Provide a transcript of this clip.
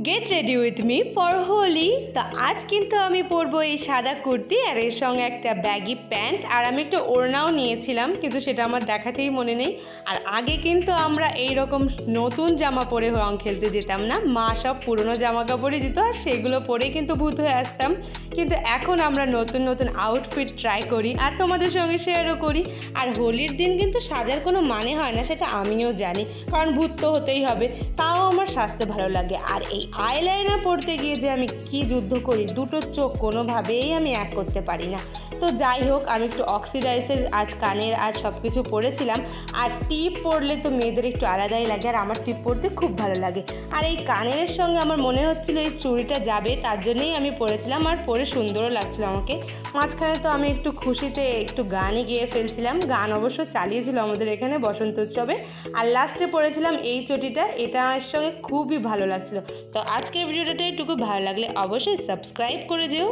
Gate ready with me for Holi. তো আজ কিন্তু আমি পরবো এই সাদা কুর্তি আর এর সঙ্গে একটা ব্যাগি প্যান্ট, আর আমি একটা ওড়নাও নিয়েছিলাম কিন্তু সেটা আমার দেখাতেই মনে নেই। আর আগে কিন্তু আমরা এই রকম নতুন জামা পরে রং খেলতে যেতাম না, মা সব পুরনো জামা কাপড়ই দিত আর সেগুলো পরেই কিন্তু ভূত হয়ে আসতাম। কিন্তু এখন আমরা নতুন নতুন আউটফিট ট্রাই করি আর তোমাদের সঙ্গে শেয়ারও করি। আর হোলির দিন কিন্তু সাজার কোনো মানে হয় না, সেটা আমিও জানি, কারণ ভূত তো হতেই হবে, তাও আমার সাজতে ভালো লাগে। আর এই আইলাইনার পরতে গিয়ে যে আমি কি যুদ্ধ করি, দুটো চোখ কোনোভাবেই আমি এক করতে পারি না। তো যাই হোক, আমি একটু অক্সিডাইজের আজ কানের আর সব কিছু পরেছিলাম। আর টিপ পরলে তো মেয়েদের একটু আলাদাই লাগে, আর আমার টিপ পরতে খুব ভালো লাগে। আর এই কানের সঙ্গে আমার মনে হচ্ছিল এই চুড়িটা যাবে, তার জন্যই আমি পরেছিলাম, আর পরে সুন্দরও লাগছিল আমাকে। মাঝখানে তো আমি একটু খুশিতে একটু গানই গেয়ে ফেলছিলাম, গান অবশ্য চালিয়েছিল আমাদের এখানে বসন্ত উৎসবে। আর লাস্টে পরেছিলাম এই চটিটা, এটা আমার সঙ্গে খুবই ভালো লাগছিল। তো আজকের ভিডিওটা একটুকু ভালো লাগলে অবশ্যই সাবস্ক্রাইব করে যেও।